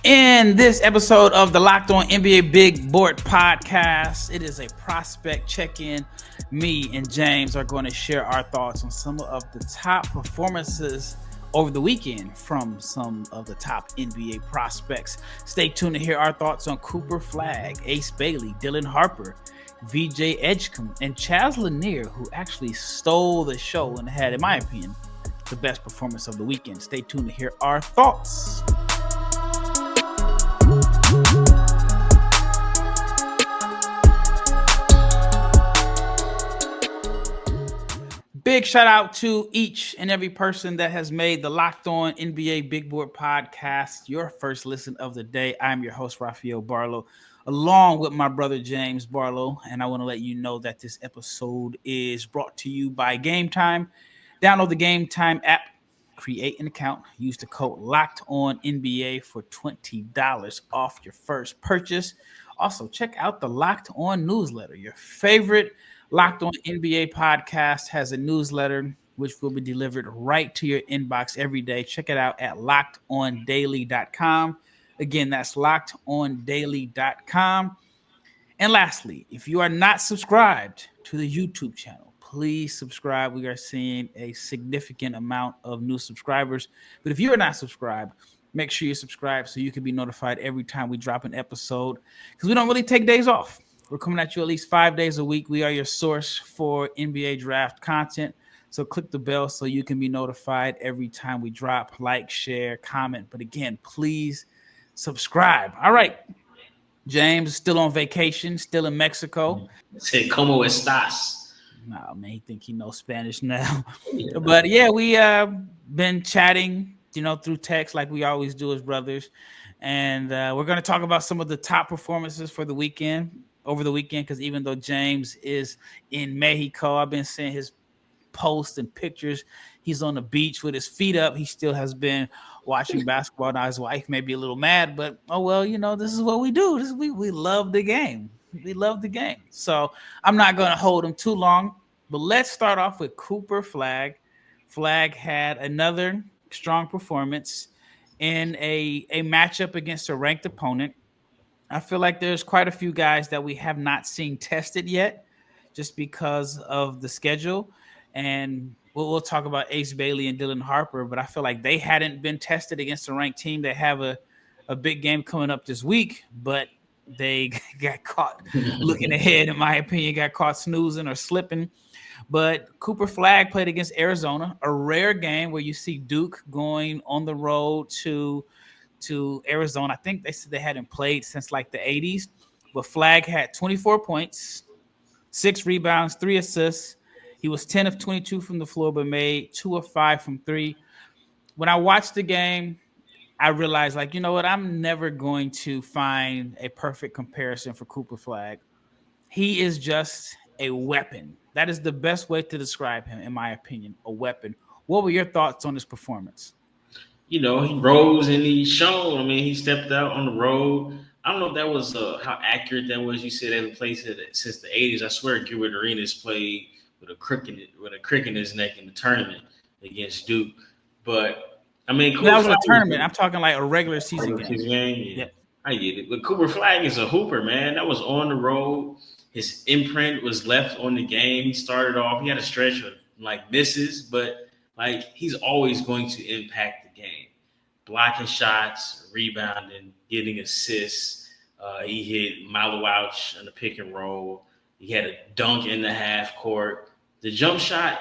In this episode of the Locked On NBA Big Board Podcast, it is a prospect check-in. Me and James are going to share our thoughts on some of the top performances over the weekend from some of the top NBA prospects. Stay tuned to hear our thoughts on Cooper Flagg, Ace Bailey, Dylan Harper, VJ Edgecombe, and Chaz Lanier, who actually stole the show and had, in my opinion, the best performance of the weekend. Stay tuned to hear our thoughts. Big shout out to each and every person that has made the Locked On NBA Big Board Podcast your first listen of the day. I'm your host, Rafael Barlowe, along with my brother, James Barlowe. And I want to let you know that this episode is brought to you by Game Time. Download the Game Time app, create an account, use the code Locked On NBA for $20 off your first purchase. Also, check out the Locked On newsletter. Your favorite Locked On NBA podcast has a newsletter which will be delivered right to your inbox every day. Check it out at lockedondaily.com. Again, that's lockedondaily.com. And lastly, if you are not subscribed to the YouTube channel, please subscribe. We are seeing a significant amount of new subscribers. But if you are not subscribed, make sure you subscribe so you can be notified every time we drop an episode, because we don't really take days off. We're coming at you at least 5 days a week. We are your source for NBA draft content. So click the bell so you can be notified every time we drop. Like, share, comment. But again, please subscribe. All right. James is still on vacation, still in Mexico. Say, como estás? No, man, he think he knows Spanish now. But yeah, we been chatting, through text like we always do as brothers. And we're going to talk about some of the top performances for the weekend. Over the weekend, because even though James is in Mexico, I've been seeing his posts and pictures. He's on the beach with his feet up. He still has been watching basketball. Now his wife may be a little mad, but oh well, this is what we do. We love the game. We love the game. So I'm not going to hold him too long, but let's start off with Cooper Flagg. Flagg had another strong performance in a matchup against a ranked opponent. I feel like there's quite a few guys that we have not seen tested yet just because of the schedule. And we'll talk about Ace Bailey and Dylan Harper, but I feel like they hadn't been tested against a ranked team. They have a big game coming up this week, but they got caught looking ahead, in my opinion, got caught snoozing or slipping. But Cooper Flagg played against Arizona, a rare game where you see Duke going on the road to Arizona. I think they said they hadn't played since like the 80s, but Flagg had 24 points, 6 rebounds, 3 assists. He was 10 of 22 from the floor, but made 2 of 5 from 3. When I watched the game, I realized, I'm never going to find a perfect comparison for Cooper Flagg. He is just a weapon. That is the best way to describe him, in my opinion, a weapon. What were your thoughts on his performance? He rose and he shone. I mean, he stepped out on the road. I don't know if that was how accurate that was. You said they haven't played since the 80s. I swear Gilbert Arenas played with a crick in his neck in the tournament against Duke. But, I mean, that was a tournament. I'm talking like a regular season game. Yeah, I get it. But Cooper Flagg is a hooper, man. That was on the road. His imprint was left on the game. He started off. He had a stretch of, misses, but, he's always going to impact the game. Blocking shots, rebounding, getting assists. He hit Blowout on the pick and roll. He had a dunk in the half court. The jump shot,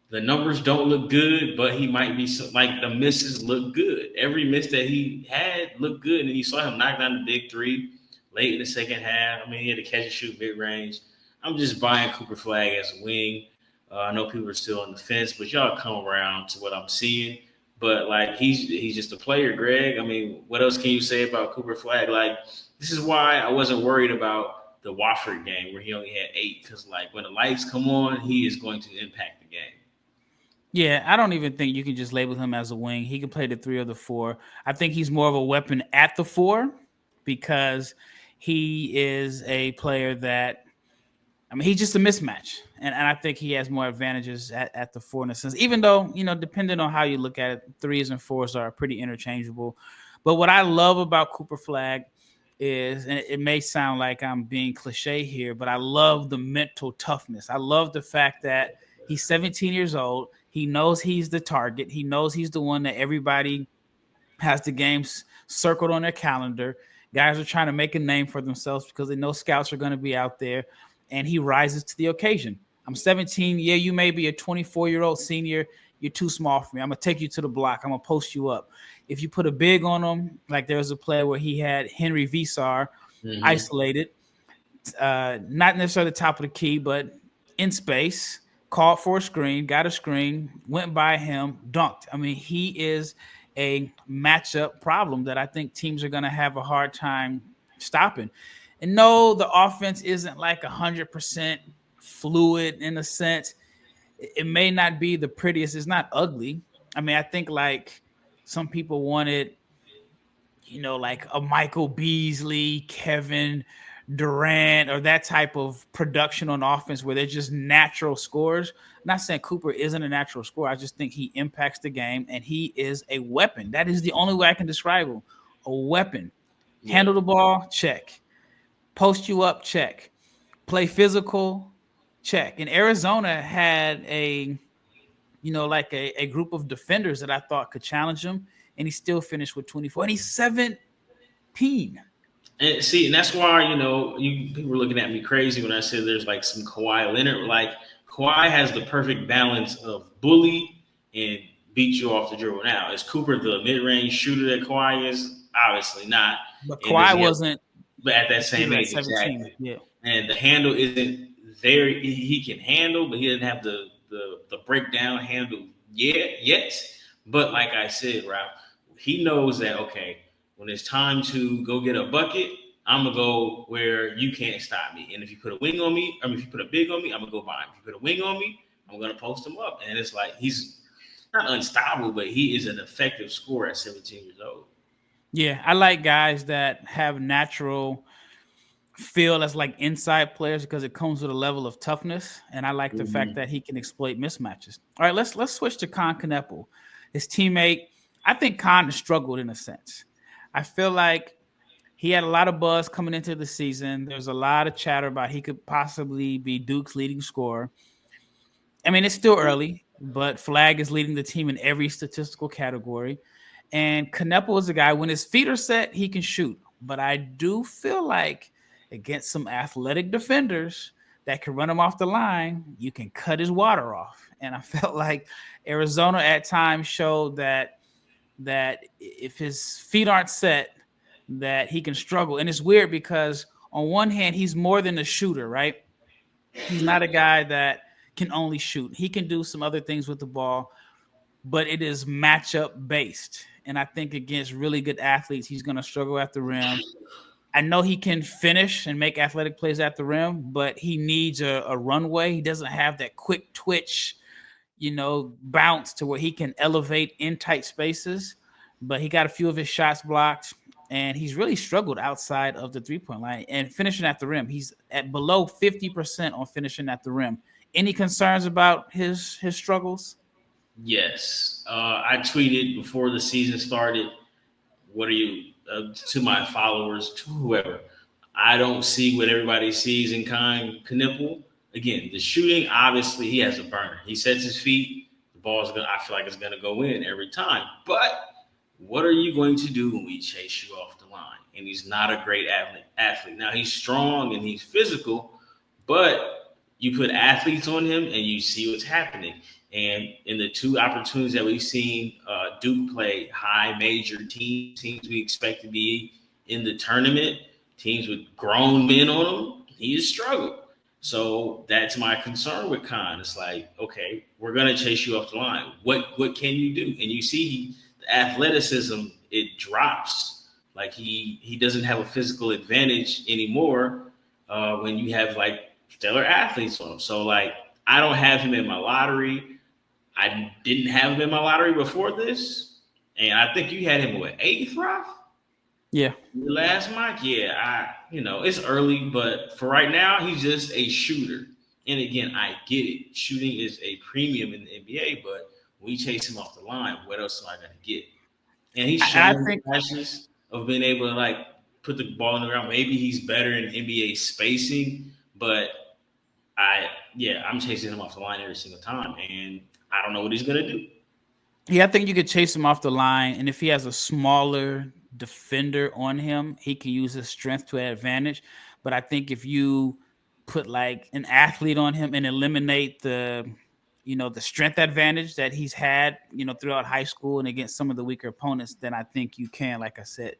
the numbers don't look good, but he might be the misses look good. Every miss that he had looked good, and you saw him knock down the big three late in the second half. I mean, he had to catch and shoot mid-range. I'm just buying Cooper Flagg as a wing. I know people are still on the fence, but y'all come around to what I'm seeing. But, he's just a player, Greg. I mean, what else can you say about Cooper Flagg? This is why I wasn't worried about the Wofford game where he only had 8, because, when the lights come on, he is going to impact the game. Yeah, I don't even think you can just label him as a wing. He can play the 3 or the 4. I think he's more of a weapon at the 4 because he is a player that – he's just a mismatch, and I think he has more advantages at the 4 in a sense, even though, depending on how you look at it, 3s and 4s are pretty interchangeable. But what I love about Cooper Flagg is, and it may sound like I'm being cliche here, but I love the mental toughness. I love the fact that he's 17 years old. He knows he's the target. He knows he's the one that everybody has the games circled on their calendar. Guys are trying to make a name for themselves because they know scouts are going to be out there, and he rises to the occasion. I'm 17. Yeah, you may be a 24-year-old senior. You're too small for me. I'm going to take you to the block. I'm going to post you up. If you put a big on him, like there was a play where he had Henry Visar isolated, not necessarily the top of the key, but in space, called for a screen, got a screen, went by him, dunked. I mean, he is a matchup problem that I think teams are going to have a hard time stopping. And no, the offense isn't like 100% fluid in a sense. It may not be the prettiest. It's not ugly. I mean, I think like some people wanted, like a Michael Beasley, Kevin Durant, or that type of production on offense where they're just natural scorers. I'm not saying Cooper isn't a natural scorer. I just think he impacts the game and he is a weapon. That is the only way I can describe him. A weapon. Yeah. Handle the ball, check. Post you up, check. Play physical, check. And Arizona had a group of defenders that I thought could challenge him, and he still finished with 24. And he's 17. And see, and that's why, people were looking at me crazy when I said there's like some Kawhi Leonard. Like, Kawhi has the perfect balance of bully and beat you off the dribble. Now, is Cooper the mid-range shooter that Kawhi is? Obviously not. But Kawhi wasn't. But at that same age, exactly. Yeah. And the handle isn't there. He can handle, but he doesn't have the breakdown handle yet. But like I said, Ralph, he knows that, okay, when it's time to go get a bucket, I'm going to go where you can't stop me. And if you put a wing on me, if you put a big on me, I'm going to go by him. If you put a wing on me, I'm going to post him up. And it's like he's not unstoppable, but he is an effective scorer at 17 years old. Yeah, I like guys that have natural feel as like inside players because it comes with a level of toughness, and I like the fact that he can exploit mismatches. All right, let's switch to Kon Knueppel. His teammate, I think Kon has struggled in a sense. I feel like he had a lot of buzz coming into the season. There's a lot of chatter about he could possibly be Duke's leading scorer. I mean, it's still early, but Flagg is leading the team in every statistical category. And Knueppel is a guy, when his feet are set, he can shoot. But I do feel like against some athletic defenders that can run him off the line, you can cut his water off. And I felt like Arizona at times showed that if his feet aren't set, that he can struggle. And it's weird because on one hand, he's more than a shooter, right? He's not a guy that can only shoot. He can do some other things with the ball, but it is matchup based. And I think against really good athletes, he's going to struggle at the rim. I know he can finish and make athletic plays at the rim, but he needs a runway. He doesn't have that quick twitch, bounce to where he can elevate in tight spaces. But he got a few of his shots blocked, and he's really struggled outside of the three-point line and finishing at the rim. He's at below 50% on finishing at the rim. Any concerns about his struggles? Yes. I tweeted before the season started, what are you, to my followers, to whoever. I don't see what everybody sees in Kon Knueppel. Again, the shooting, obviously, he has a burner. He sets his feet, the ball's I feel like it's going to go in every time. But what are you going to do when we chase you off the line? And he's not a great athlete. Now, he's strong and he's physical, but you put athletes on him and you see what's happening. And in the two opportunities that we've seen Duke play high major teams we expect to be in the tournament, teams with grown men on them, he has struggled. So that's my concern with Kon. It's like, okay, we're going to chase you off the line. What can you do? And you see the athleticism, it drops. Like he doesn't have a physical advantage anymore when you have like stellar athletes on him. So like, I don't have him in my lottery. I didn't have him in my lottery before this. And I think you had him, eighth, Ralph? Yeah. Last mock? Yeah, it's early, but for right now, he's just a shooter. And again, I get it. Shooting is a premium in the NBA, but when we chase him off the line, what else am I going to get? And he's shown flashes of being able to like put the ball in the ground. Maybe he's better in NBA spacing, but I'm chasing him off the line every single time, and I don't know what he's gonna do. Yeah, I think you could chase him off the line, and if he has a smaller defender on him, he can use his strength to advantage. But I think if you put like an athlete on him and eliminate the strength advantage that he's had, throughout high school and against some of the weaker opponents, then I think you can, like I said,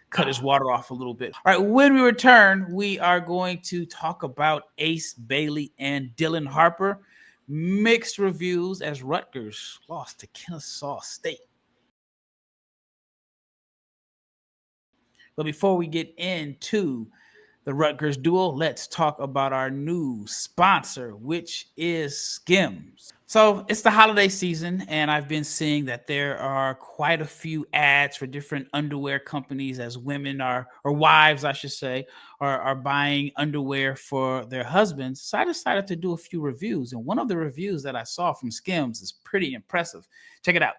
cut his water off a little bit. All right, when we return, we are going to talk about Ace Bailey and Dylan Harper. Mixed reviews as Rutgers lost to Kennesaw State. But before we get into the Rutgers duel, let's talk about our new sponsor, which is Skims. So it's the holiday season, and I've been seeing that there are quite a few ads for different underwear companies as women or wives, I should say, are buying underwear for their husbands. So I decided to do a few reviews, and one of the reviews that I saw from Skims is pretty impressive. Check it out.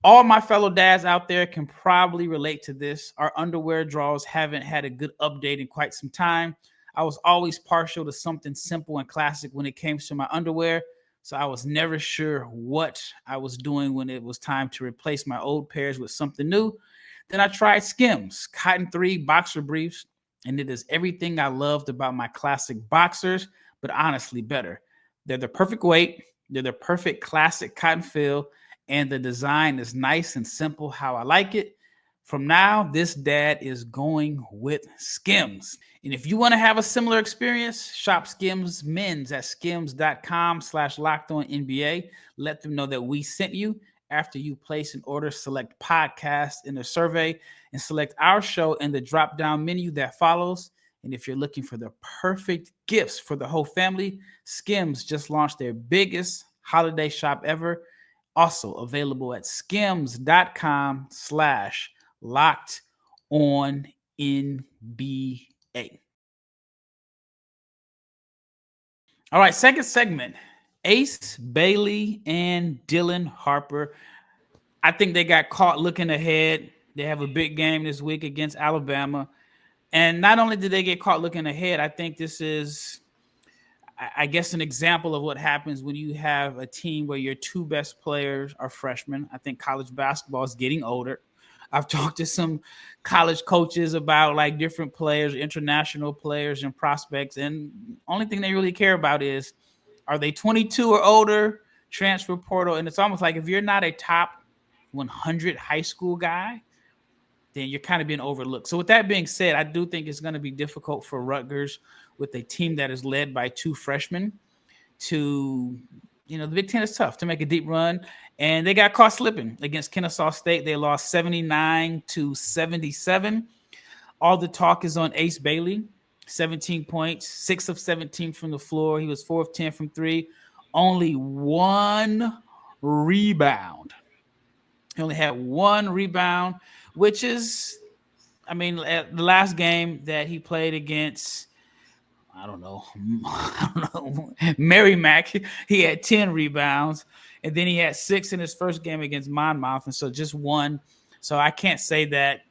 All my fellow dads out there can probably relate to this. Our underwear drawers haven't had a good update in quite some time. I was always partial to something simple and classic when it came to my underwear, so I was never sure what I was doing when it was time to replace my old pairs with something new. Then I tried Skims Cotton 3 boxer briefs, and it is everything I loved about my classic boxers, but honestly better. They're the perfect weight, they're the perfect classic cotton feel, and the design is nice and simple how I like it. From now, this dad is going with Skims. And if you want to have a similar experience, shop Skims Men's at skims.com/lockedonnba. Let them know that we sent you. After you place an order, select podcast in the survey and select our show in the drop-down menu that follows. And if you're looking for the perfect gifts for the whole family, Skims just launched their biggest holiday shop ever. Also available at skims.com/lockedonnba. All right, second segment. Ace Bailey and Dylan Harper. I think they got caught looking ahead. They have a big game this week against Alabama. And not only did they get caught looking ahead, I think this is, I guess, an example of what happens when you have a team where your two best players are freshmen. I think college basketball is getting older. I've talked to some college coaches about like different players, international players and prospects, and only thing they really care about is, are they 22 or older, transfer portal? And it's almost like if you're not a top 100 high school guy, then you're kind of being overlooked. So with that being said, I do think it's going to be difficult for Rutgers with a team that is led by two freshmen to, the Big Ten is tough to make a deep run. And they got caught slipping against Kennesaw State. They lost 79-77. All the talk is on Ace Bailey, 17 points, 6 of 17 from the floor. He was 4 of 10 from three, only one rebound. He only had one rebound, which is, at the last game that he played against, I don't know, Merrimack, he had 10 rebounds, and then he had 6 in his first game against Monmouth, and so just one. So I can't say that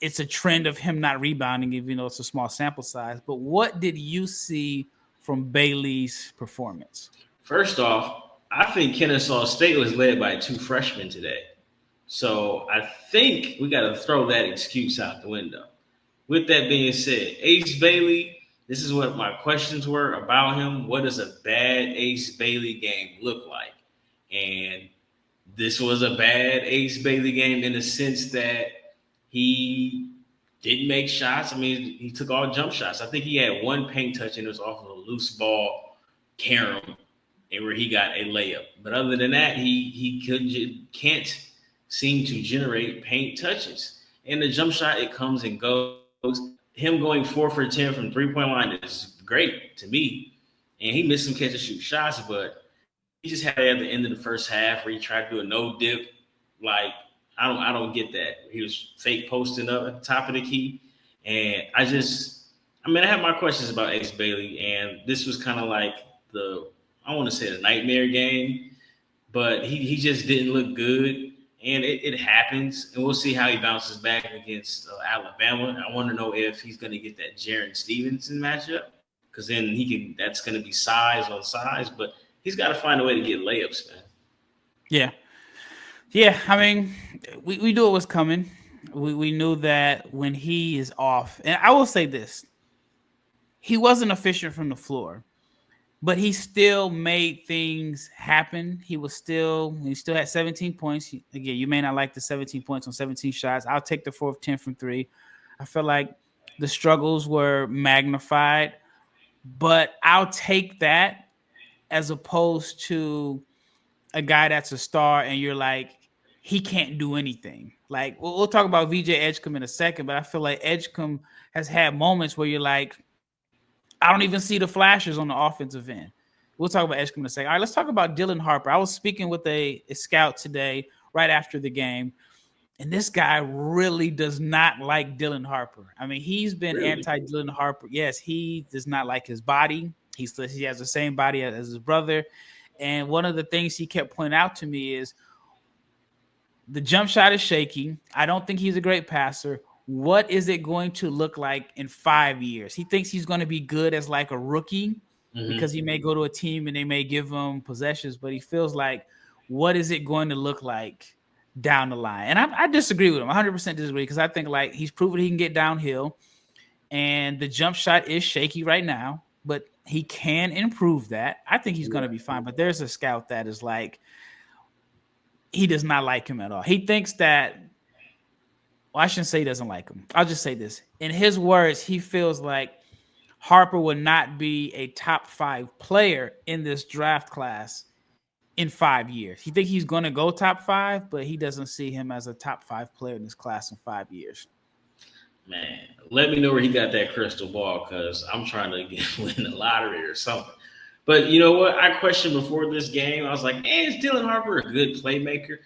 it's a trend of him not rebounding, even though it's a small sample size. But what did you see from Bailey's performance? First off, I think Kennesaw State was led by 2 freshmen today. So I think we got to throw that excuse out the window. With that being said, Ace Bailey, this is what my questions were about him. What does a bad Ace Bailey game look like? And this was a bad Ace Bailey game in the sense that he didn't make shots. He took all jump shots. I think he had one paint touch and it was off of a loose ball carom, and where he got a layup. But other than that, he can't seem to generate paint touches. And the jump shot, it comes and goes. Him going 4 for 10 from 3-point line is great to me. And he missed some catch and shoot shots, but he just had at the end of the first half where he tried to do a no dip. Like, I don't get that. He was fake posting up at the top of the key. And I have my questions about Ace Bailey. And this was kind of like I want to say the nightmare game, but he just didn't look good. And it happens, and we'll see how he bounces back against Alabama. I want to know if he's going to get that Jaron Stevenson matchup, because then he can. That's going to be size on size, but he's got to find a way to get layups, man. Yeah. Yeah. I mean, we knew it was coming. We knew that when he is off, and I will say this, he wasn't efficient from the floor, but he still made things happen. He still had 17 points. Again, you may not like the 17 points on 17 shots. I'll take the 4 of 10 from 3. I feel like the struggles were magnified, but I'll take that as opposed to a guy that's a star and you're like, he can't do anything. Like, we'll talk about VJ Edgecombe in a second, but I feel like Edgecombe has had moments where you're like, I don't even see the flashes on the offensive end. We'll talk about Edgecombe in a second. All right, let's talk about Dylan Harper. I was speaking with a scout today right after the game, and this guy really does not like Dylan Harper. I mean, he's been Really? anti-Dylan Harper. Yes, he does not like his body. He has the same body as his brother. And one of the things he kept pointing out to me is the jump shot is shaky. I don't think he's a great passer. What is it going to look like in 5 years? He thinks he's going to be good as like a rookie because he may go to a team and they may give him possessions, but he feels like, what is it going to look like down the line? And I disagree with him. 100% disagree, because I think like he's proven he can get downhill, and the jump shot is shaky right now, but he can improve that. I think he's going to be fine. But there's a scout that is like, he does not like him at all. He thinks that, well, I shouldn't say he doesn't like him. I'll just say this. In his words, he feels like Harper would not be a top 5 player in this draft class in 5 years. He thinks he's going to go top 5, but he doesn't see him as a top 5 player in this class in 5 years. Man, let me know where he got that crystal ball, because I'm trying to win the lottery or something. But you know what? I questioned before this game. I was like, is Dylan Harper a good playmaker?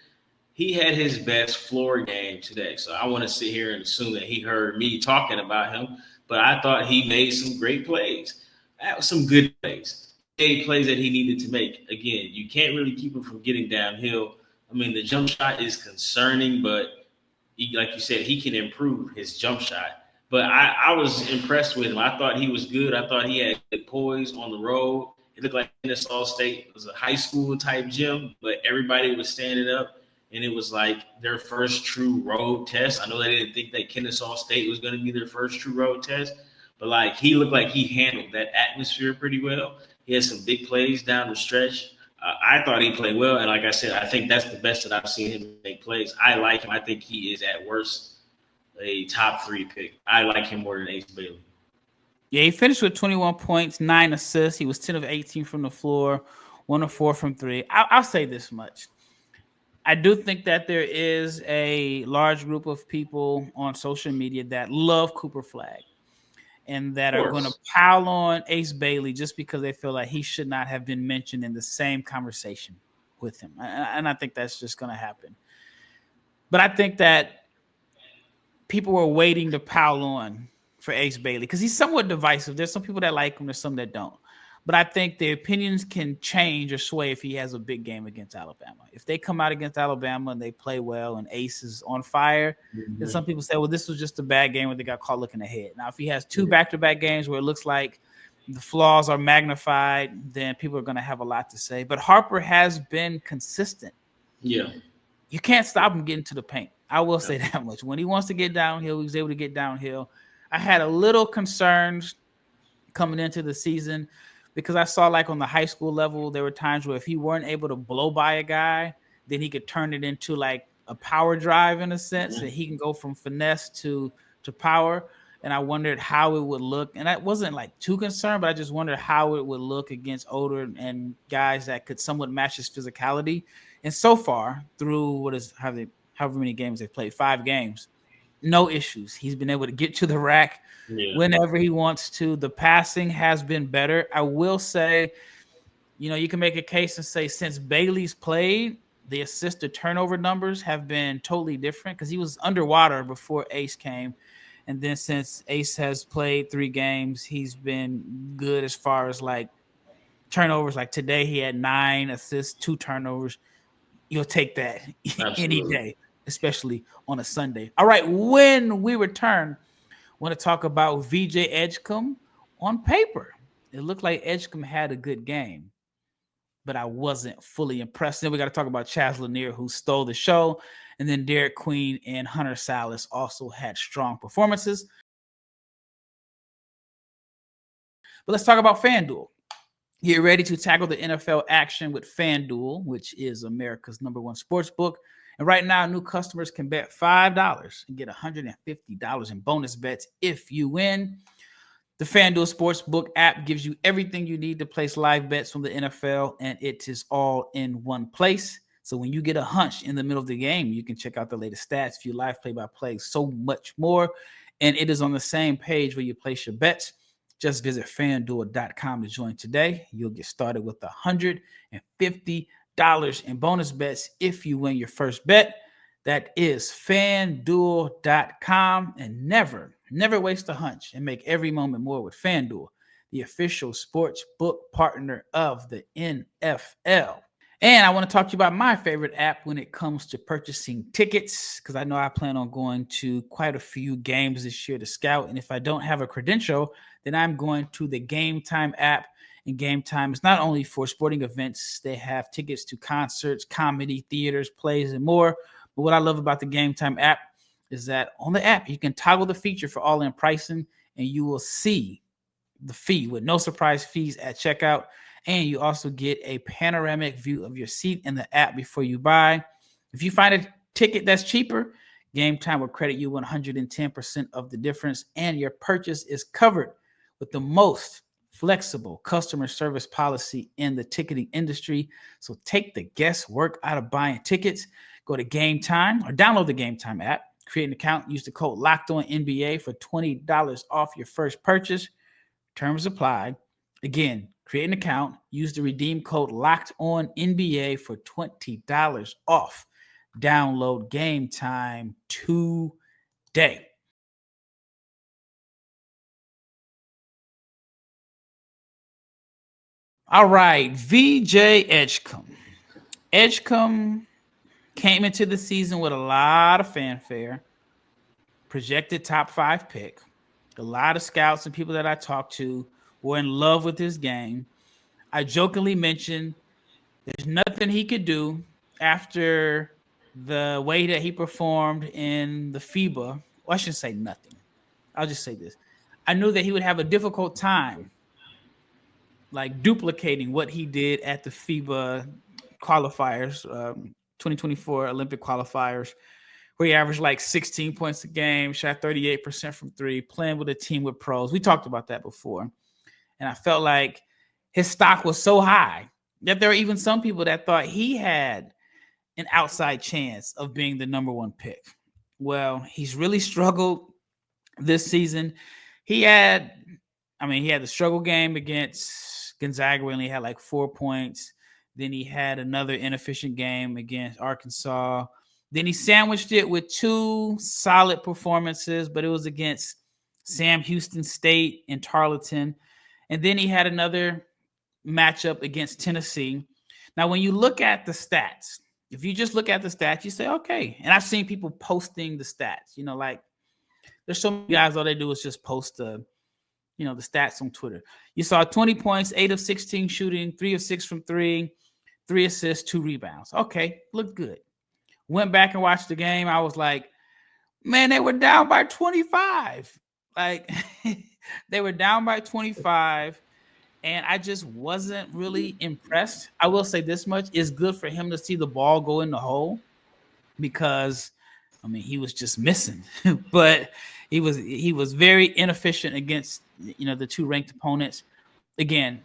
He had his best floor game today. So I want to sit here and assume that he heard me talking about him. But I thought he made some great plays. That was some good plays. He made plays that he needed to make. Again, you can't really keep him from getting downhill. I mean, the jump shot is concerning, but like you said, he can improve his jump shot. But I was impressed with him. I thought he was good. I thought he had good poise on the road. It looked like Kennesaw State was a high school type gym, but everybody was standing up, and it was like their first true road test. I know they didn't think that Kennesaw State was going to be their first true road test, but like he looked like he handled that atmosphere pretty well. He had some big plays down the stretch. I thought he played well, and like I said, I think that's the best that I've seen him make plays. I like him. I think he is at worst a top 3 pick. I like him more than Ace Bailey. Yeah, he finished with 21 points, 9 assists. He was 10 of 18 from the floor, 1 of 4 from 3. I'll say this much. I do think that there is a large group of people on social media that love Cooper Flagg and that are going to pile on Ace Bailey just because they feel like he should not have been mentioned in the same conversation with him. And I think that's just going to happen. But I think that people were waiting to pile on for Ace Bailey because he's somewhat divisive. There's some people that like him, there's some that don't. But I think the opinions can change or sway if he has a big game against Alabama. If they come out against Alabama and they play well and Ace is on fire, then some people say, well, this was just a bad game where they got caught looking ahead. Now, if he has 2 back-to-back games where it looks like the flaws are magnified, then people are going to have a lot to say. But Harper has been consistent. Yeah. You can't stop him getting to the paint. I will say that much. When he wants to get downhill, he's able to get downhill. I had a little concerns coming into the season because I saw like on the high school level, there were times where if he weren't able to blow by a guy, then he could turn it into like a power drive in a sense that he can go from finesse to power. And I wondered how it would look. And I wasn't like too concerned, but I just wondered how it would look against older and guys that could somewhat match his physicality. And so far through however many games they've played, 5 games, no issues. He's been able to get to the rack whenever he wants to. The passing has been better. I will say, you can make a case and say since Bailey's played, the assist to turnover numbers have been totally different because he was underwater before Ace came. And then since Ace has played 3 games, he's been good as far as like turnovers. Like today he had 9 assists, 2 turnovers. you'll take that any Absolutely. day, especially on a Sunday. All right, when we return, I want to talk about VJ Edgecombe on paper. It looked like Edgecombe had a good game, but I wasn't fully impressed. Then we got to talk about Chaz Lanier, who stole the show. And then Derik Queen and Hunter Sallis also had strong performances. But let's talk about FanDuel. Get ready to tackle the NFL action with FanDuel, which is America's #1 sports book. And right now, new customers can bet $5 and get $150 in bonus bets if you win. The FanDuel Sportsbook app gives you everything you need to place live bets from the NFL, and it is all in one place. So when you get a hunch in the middle of the game, you can check out the latest stats, view live play-by-play, so much more. And it is on the same page where you place your bets. Just visit FanDuel.com to join today. You'll get started with $150 in bonus bets if you win your first bet. That is FanDuel.com. And never waste a hunch and make every moment more with FanDuel, the official sports book partner of the NFL. And I want to talk to you about my favorite app when it comes to purchasing tickets, because I know I plan on going to quite a few games this year to scout. And if I don't have a credential, then I'm going to the Game Time app. And Game Time is not only for sporting events, they have tickets to concerts, comedy, theaters, plays, and more. But what I love about the Game Time app is that on the app, you can toggle the feature for all-in pricing, and you will see the fee with no surprise fees at checkout. And you also get a panoramic view of your seat in the app before you buy. If you find a ticket that's cheaper, Game Time will credit you 110% of the difference, and your purchase is covered with the most flexible customer service policy in the ticketing industry. So take the guesswork out of buying tickets. Go to Game Time or download the Game Time app, create an account, use the code LOCKEDONNBA for $20 off your first purchase. Terms apply. Again, create an account, use the redeem code LOCKEDONNBA for $20 off. Download Game Time today. All right, VJ Edgecombe. Edgecombe came into the season with a lot of fanfare, projected top 5 pick. A lot of scouts and people that I talked to were in love with his game. I jokingly mentioned there's nothing he could do after the way that he performed in the FIBA. Well, I shouldn't say nothing. I'll just say this. I knew that he would have a difficult time like duplicating what he did at the FIBA qualifiers, 2024 Olympic qualifiers, where he averaged like 16 points a game, shot 38% from three, playing with a team with pros. We talked about that before. And I felt like his stock was so high that there were even some people that thought he had an outside chance of being the #1 pick. Well, he's really struggled this season. He had the struggle game against Gonzaga where he had like 4 points. Then he had another inefficient game against Arkansas. Then he sandwiched it with 2 solid performances, but it was against Sam Houston State and Tarleton. And then he had another matchup against Tennessee. Now, when you look at the stats, if you just look at the stats, you say, okay. And I've seen people posting the stats, like there's so many guys, all they do is just post the stats on Twitter. You saw 20 points, 8 of 16 shooting, 3 of 6 from 3, 3 assists, 2 rebounds. Okay, looked good. Went back and watched the game. I was like, man, they were down by 25. Like, they were down by 25, and I just wasn't really impressed. I will say this much. It's good for him to see the ball go in the hole because, he was just missing. But he was very inefficient against, the 2 ranked opponents. Again,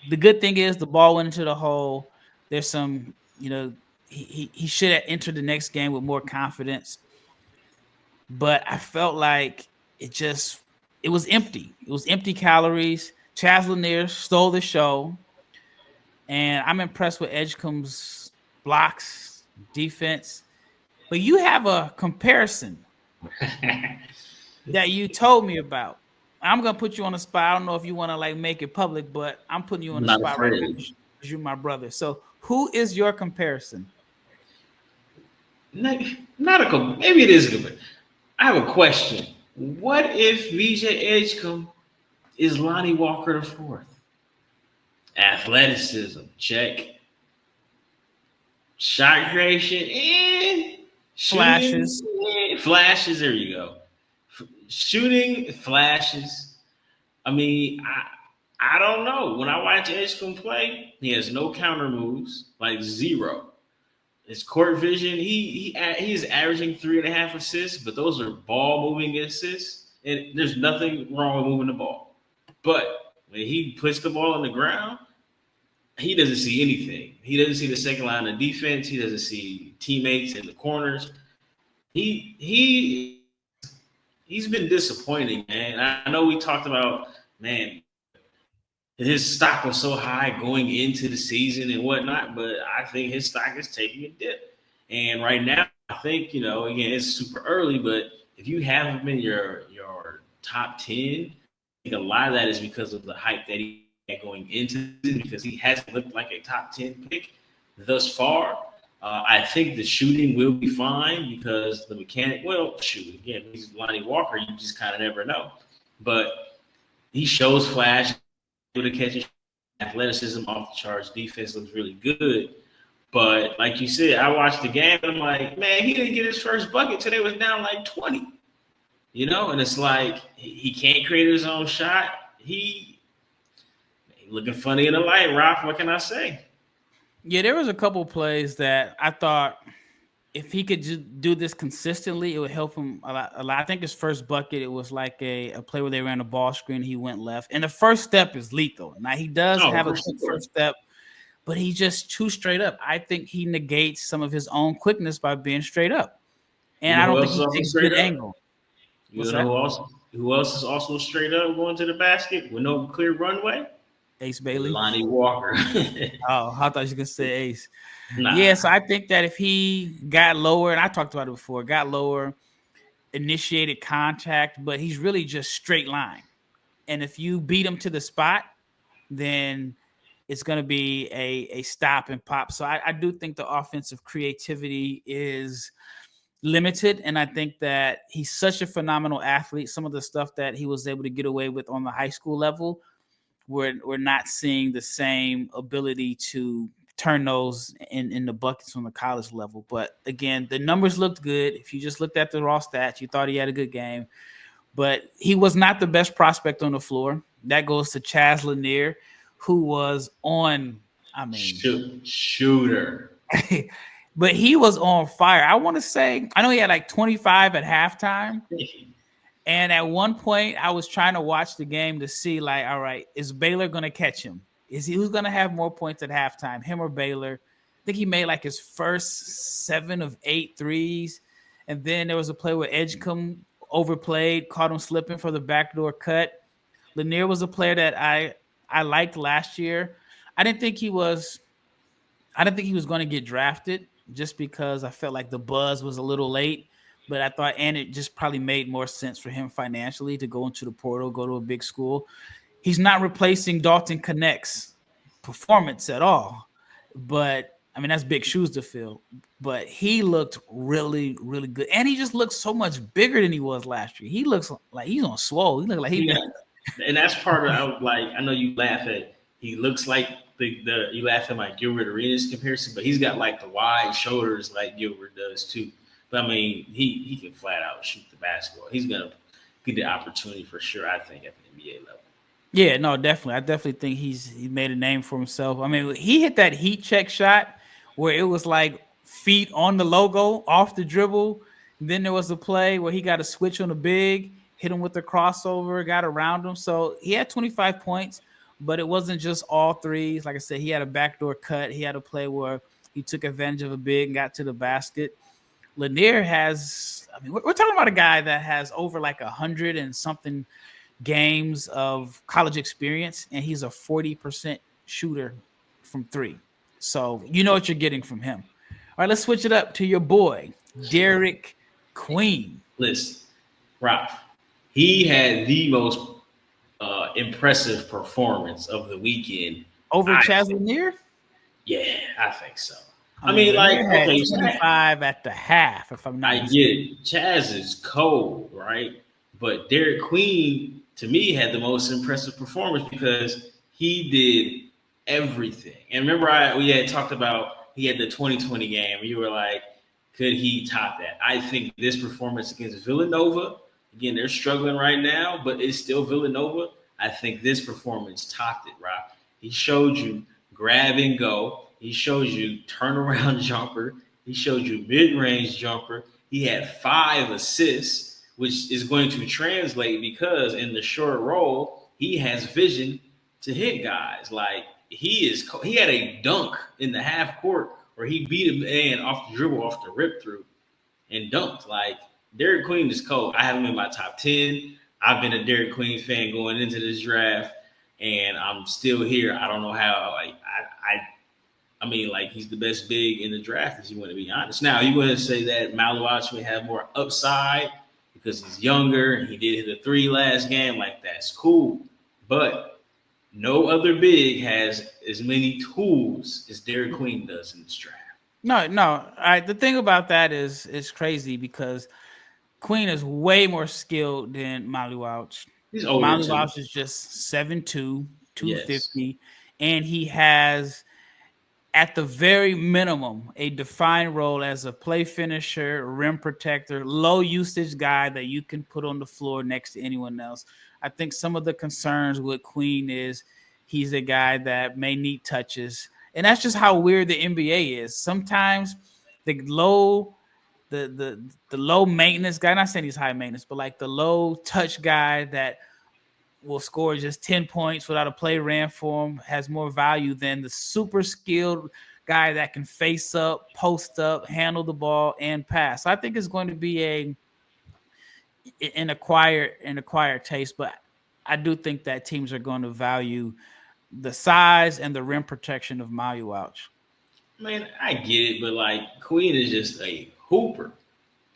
the good thing is the ball went into the hole. There's some, he should have entered the next game with more confidence. But I felt like it was empty. It was empty calories. Chaz Lanier stole the show. And I'm impressed with Edgecombe's blocks, defense. But you have a comparison that you told me about. I'm going to put you on the spot. I don't know if you want to make it public, but I'm putting you on the spot right now because you're my brother. So who is your comparison? Maybe it is a good. I have a question. What if VJ Edgecombe is Lonnie Walker the fourth? Athleticism, check. Shot creation, shooting, Flashes. flashes. There you go. Shooting flashes. I mean, I don't know. When I watch Edgecombe play, he has no counter moves, like zero. His court vision, he is averaging 3.5 assists, but those are ball moving assists, and there's nothing wrong with moving the ball. But when he puts the ball on the ground, he doesn't see anything. He doesn't see the second line of defense. He doesn't see teammates in the corners. He's been disappointing, man. I know we talked about, man, his stock was so high going into the season and whatnot, but I think his stock is taking a dip. And right now, I think, again, it's super early, but if you have him in your top 10, I think a lot of that is because of the hype that he had going into it, because he hasn't looked like a top 10 pick thus far. I think the shooting will be fine because the mechanic, again, he's Lonnie Walker, you just kind of never know. But he shows flash, able to catch athleticism off the charts. Defense looks really good. But like you said, I watched the game and I'm like, man, he didn't get his first bucket till they was down like 20. And it's like he can't create his own shot. He looking funny in the light, Ralph. What can I say? Yeah, there was a couple plays that I thought if he could just do this consistently, it would help him a lot. I think his first bucket, it was like a play where they ran a ball screen. He went left. And the first step is lethal. Now, he does have a quick first step, but he's just too straight up. I think he negates some of his own quickness by being straight up. And I don't think he takes a good angle. Who else is also straight up going to the basket with no clear runway? Ace Bailey. Lonnie Walker. Oh, I thought you were going to say Ace. Nah. Yeah, so I think that if he got lower, and I talked about it before, got lower, initiated contact, but he's really just straight line. And if you beat him to the spot, then it's going to be a stop and pop. So I do think the offensive creativity is limited, and I think that he's such a phenomenal athlete. Some of the stuff that he was able to get away with on the high school level, we're not seeing the same ability to turn those in the buckets on the college level. But again, the numbers looked good. If you just looked at the raw stats, you thought he had a good game. But he was not the best prospect on the floor. That goes to Chaz Lanier, who was shooter. But he was on fire. I want to say, I know he had like 25 at halftime. And at one point, I was trying to watch the game to see, like, all right, is Baylor going to catch him? Who's going to have more points at halftime, him or Baylor? I think he made like his first 7 of 8 threes. And then there was a play where Edgecombe overplayed, caught him slipping for the backdoor cut. Lanier was a player that I liked last year. I didn't think he was going to get drafted just because I felt like the buzz was a little late. But I thought, and it just probably made more sense for him financially to go into the portal, go to a big school. He's not replacing Dalton Connect's performance at all. But, I mean, that's big shoes to fill. But he looked really, really good. And he just looks so much bigger than he was last year. He looks like he's on swole. He looks like and that's part of, I know you laugh at, he looks like you laugh at like Gilbert Arenas comparison, but he's got like the wide shoulders like Gilbert does too. But I mean, he can flat out shoot the basketball. He's gonna get the opportunity for sure, I think, at the NBA level. Yeah, no, definitely. I definitely think he made a name for himself. I mean, he hit that heat check shot where it was like feet on the logo, off the dribble. Then there was a play where he got a switch on a big, hit him with the crossover, got around him. So he had 25 points, but it wasn't just all threes. Like I said, he had a backdoor cut. He had a play where he took advantage of a big and got to the basket. Lanier has, I mean, we're talking about a guy that has over like 100 and something games of college experience, and he's a 40% shooter from three. So you know what you're getting from him. All right, let's switch it up to your boy, Derik Queen. Listen, Ralph, he had the most impressive performance of the weekend. Over Chaz Lanier? Yeah, I think so. I mean, like, Lanier had okay, 25 at the half, if I'm not I mistaken. get Chaz is cold, right? But Derik Queen, to me, had the most impressive performance because he did everything. And remember, we had talked about he had the 2020 game. You were like, could he top that? I think this performance against Villanova, again, they're struggling right now, but it's still Villanova. I think this performance topped it, Rob. He showed you grab and go. He showed you turnaround jumper. He showed you mid-range jumper. He had 5 assists, which is going to translate because in the short roll, he has vision to hit guys. Like he had a dunk in the half court where he beat a man off the dribble, off the rip through, and dunked. Like Derik Queen is cold. I have him in my top 10. I've been a Derik Queen fan going into this draft, and I'm still here. I don't know how. Like I mean, like he's the best big in the draft, if you want to be honest. Now, you want to say that Maluach may have more upside because he's younger and he did hit a 3 last game. Like that's cool, but no other big has as many tools as Derik Queen does in this draft. No. The thing about that is it's crazy because Queen is way more skilled than Maluach. He's older too. Maluach is just 7'2", 250, Yes. and he has, at the very minimum, a defined role as a play finisher, rim protector, low usage guy that you can put on the floor next to anyone else. I think some of the concerns with Queen is he's a guy that may need touches. And that's just how weird the NBA is. Sometimes the low maintenance guy, not saying he's high maintenance, but like the low touch guy that will score just 10 points without a play ran for him has more value than the super skilled guy that can face up, post up, handle the ball, and pass. So I think it's going to be an acquired taste, but I do think that teams are going to value the size and the rim protection of Maluach. Man, I get it, but like Queen is just a hooper.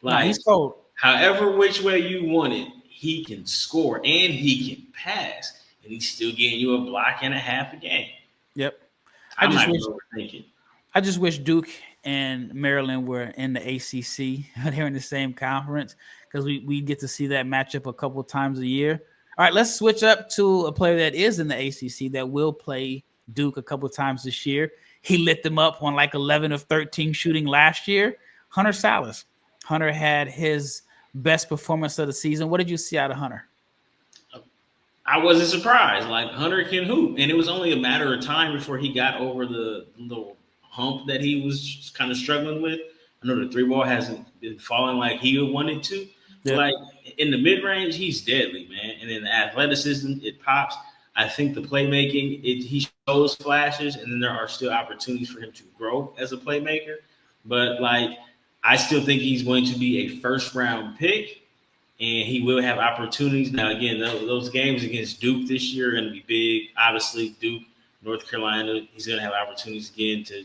Like no, he's cold. However which way you want it, he can score and he can pass, and he's still getting you a block and a half a game. Yep. I just wish Duke and Maryland were in the ACC. They're in the same conference because we get to see that matchup a couple of times a year. All right, let's switch up to a player that is in the ACC that will play Duke a couple of times this year. He lit them up on like 11 of 13 shooting last year. Hunter Sallis. Hunter had his best performance of the season. What did you see out of Hunter? I wasn't surprised. Like Hunter can hoop, and it was only a matter of time before he got over the little hump that he was kind of struggling with. I know the 3-ball hasn't been falling like he wanted to. Yep. Like in the mid-range, he's deadly, man. And in the athleticism, it pops. I think the playmaking, he shows flashes, and then there are still opportunities for him to grow as a playmaker. But like, I still think he's going to be a first-round pick, and he will have opportunities. Now, again, those games against Duke this year are going to be big. Obviously, Duke, North Carolina, he's going to have opportunities again to,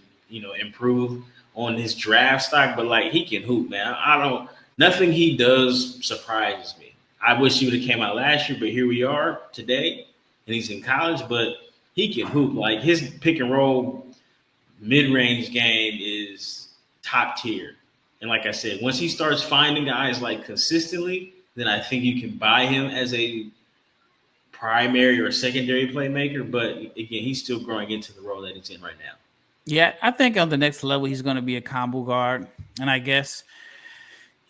improve on his draft stock. But like, he can hoop, man. Nothing he does surprises me. I wish he would have came out last year, but here we are today, and he's in college. But he can hoop. Like his pick and roll mid-range game is top tier. And like I said, once he starts finding guys like consistently, then I think you can buy him as a primary or secondary playmaker. But again, he's still growing into the role that he's in right now. Yeah, I think on the next level, he's going to be a combo guard. And I guess,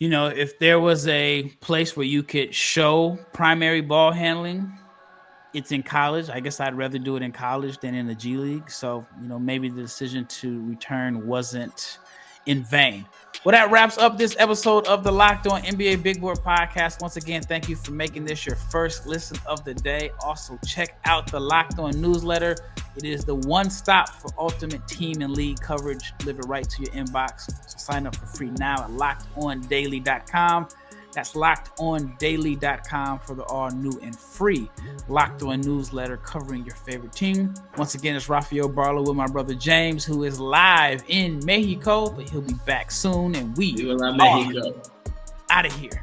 if there was a place where you could show primary ball handling, it's in college. I guess I'd rather do it in college than in the G League. So, maybe the decision to return wasn't in vain. Well, that wraps up this episode of the Locked On NBA Big Board Podcast. Once again, thank you for making this your first listen of the day. Also, check out the Locked On newsletter. It is the one stop for ultimate team and league coverage delivered right to your inbox. So sign up for free now at lockedondaily.com. That's lockedondaily.com for the all new and free Locked On newsletter covering your favorite team. Once again, it's Rafael Barlowe with my brother James, who is live in Mexico, but he'll be back soon, and we are out of here.